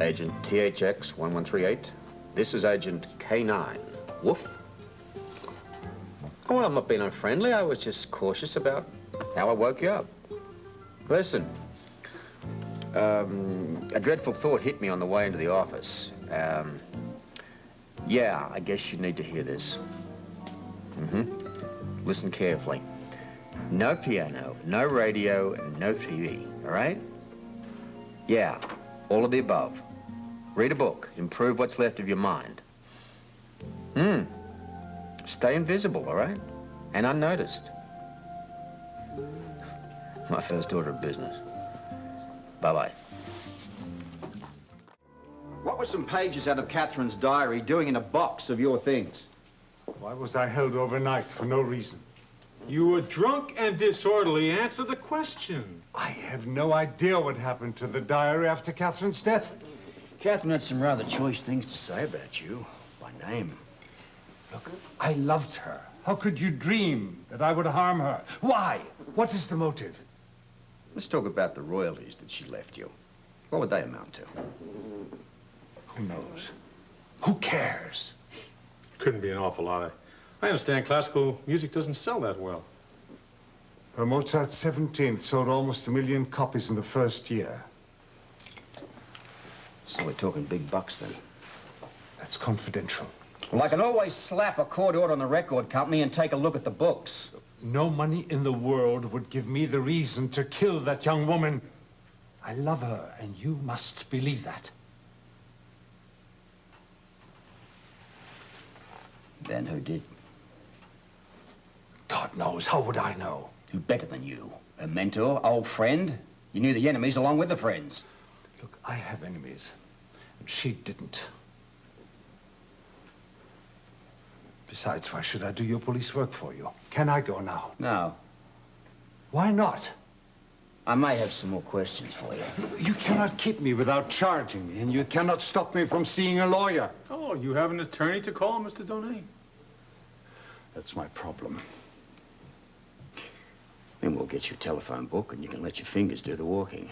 Agent THX 1138. This is Agent K9. Woof. Oh, well, I'm not being unfriendly. I was just cautious about how I woke you up. Listen, a dreadful thought hit me on the way into the office. Yeah, I guess you need to hear this. Listen carefully. No piano, no radio, and no TV, all right? Yeah, all of the above. Read a book, improve what's left of your mind. Stay invisible, all right? And unnoticed. My first order of business. Bye-bye. What were some pages out of Katherine's diary doing in a box of your things? Why was I held overnight for no reason? You were drunk and disorderly. Answer the question. I have no idea what happened to the diary after Katherine's death. Katherine had some rather choice things to say about you, by name. Look, I loved her. How could you dream that I would harm her? Why? What is the motive? Let's talk about the royalties that she left you. What would they amount to? Who knows? Who cares? Couldn't be an awful lot. I understand classical music doesn't sell that well. Her Mozart's 17th sold almost 1 million copies in the first year. So we're talking big bucks then. That's confidential. Well, I can always slap a court order on the record company and take a look at the books. No money in the world would give me the reason to kill that young woman. I love her, and you must believe that. Then who did? God knows. How would I know? Who better than you? A mentor, old friend? You knew the enemies along with the friends. Look, I have enemies, and she didn't. Besides, why should I do your police work for you? Can I go now? No. Why not? I may have some more questions for you. You cannot keep me without charging me, and you cannot stop me from seeing a lawyer. Oh, you have an attorney to call, Mr. Donay? That's my problem. Then we'll get you a telephone book and you can let your fingers do the walking.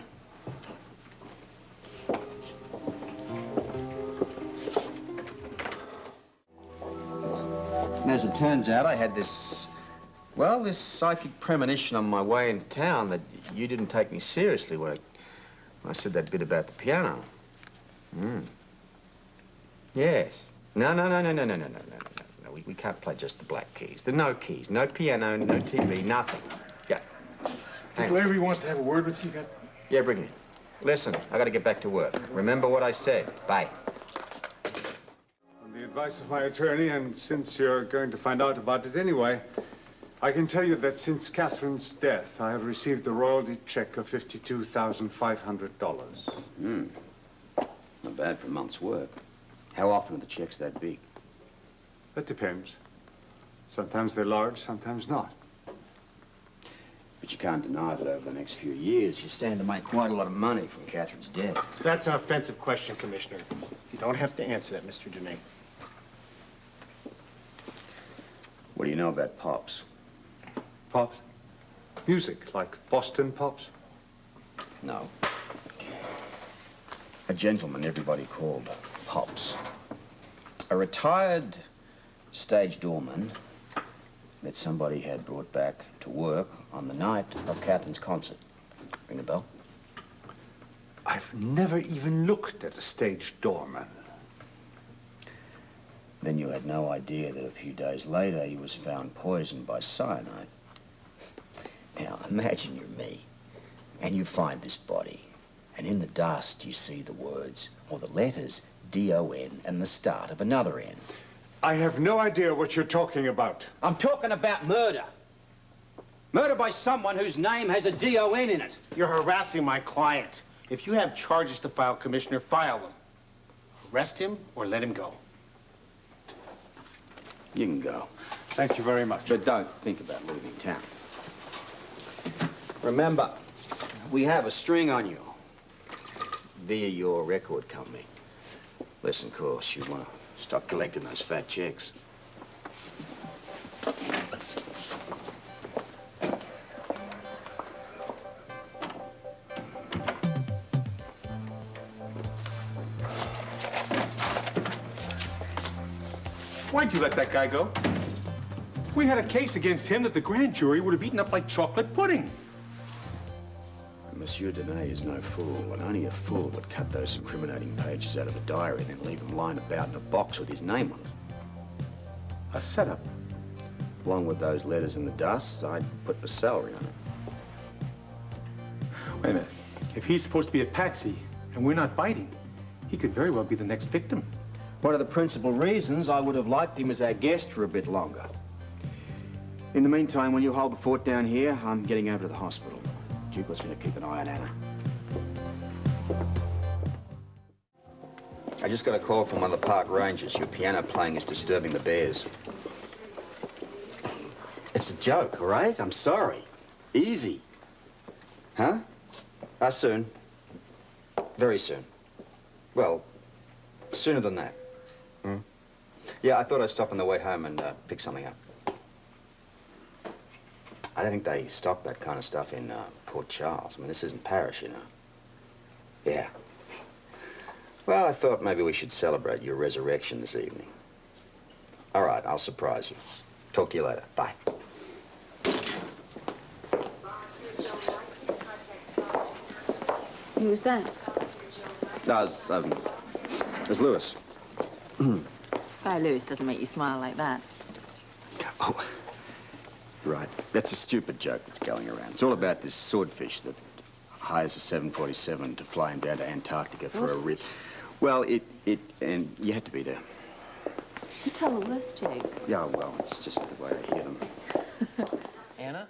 As it turns out, I had this psychic premonition on my way into town that you didn't take me seriously when I said that bit about the piano. Yes. No. We can't play just the black keys. There are no keys, no piano, no TV, nothing. Yeah. Larry wants to have a word with you. Yeah, bring him in. Listen, I got to get back to work. Remember what I said. Bye. On the advice of my attorney, and since you're going to find out about it anyway, I can tell you that since Katherine's death, I have received a royalty check of $52,500. Not bad for a month's work. How often are the checks that big? That depends. Sometimes they're large, sometimes not. But you can't deny that over the next few years, you stand to make quite a lot of money from Katherine's death. That's an offensive question, Commissioner. You don't have to answer that, Mr. Donay. What do you know about Pops? Pops? Music, like Boston Pops? No. A gentleman everybody called Pops. A retired stage doorman that somebody had brought back to work on the night of Katherine's concert. Ring a bell? I've never even looked at a stage doorman. Then you had no idea that a few days later he was found poisoned by cyanide. Now, imagine you're me, and you find this body, and in the dust you see the words, or the letters, D-O-N, and the start of another N. I have no idea what you're talking about. I'm talking about murder. Murder by someone whose name has a D-O-N in it. You're harassing my client. If you have charges to file, Commissioner, file them. Arrest him or let him go. You can go. Thank you very much. But don't think about leaving town. Remember, we have a string on you via your record company. Listen, of course, you want to start collecting those fat checks. Why'd you let that guy go? We had a case against him that the grand jury would have eaten up like chocolate pudding. Monsieur Denet is no fool, and only a fool would cut those incriminating pages out of a diary and then leave them lying about in a box with his name on it. A setup. Along with those letters in the dust, I'd put the salary on it. Wait a minute. If he's supposed to be a patsy and we're not biting, he could very well be the next victim. One of the principal reasons I would have liked him as our guest for a bit longer. In the meantime, when you hold the fort down here, I'm getting over to the hospital. Duke wants me to keep an eye on Anna. I just got a call from one of the park rangers. Your piano playing is disturbing the bears. It's a joke, all right? I'm sorry. Easy. Huh? Soon. Very soon. Well, sooner than that. Hmm? Yeah, I thought I'd stop on the way home and pick something up. I don't think they stock that kind of stuff in Port Charles. I mean, this isn't Paris, you know. Yeah. Well, I thought maybe we should celebrate your resurrection this evening. All right, I'll surprise you. Talk to you later. Bye. Who's that? No, it's Lewis. Guy Lewis doesn't make you smile like that. Oh, right. That's a stupid joke that's going around. It's all about this swordfish that hires a 747 to fly him down to Antarctica for a rip. Well, and you had to be there. You tell the worst jokes. Yeah, well, it's just the way I hear them. Anna?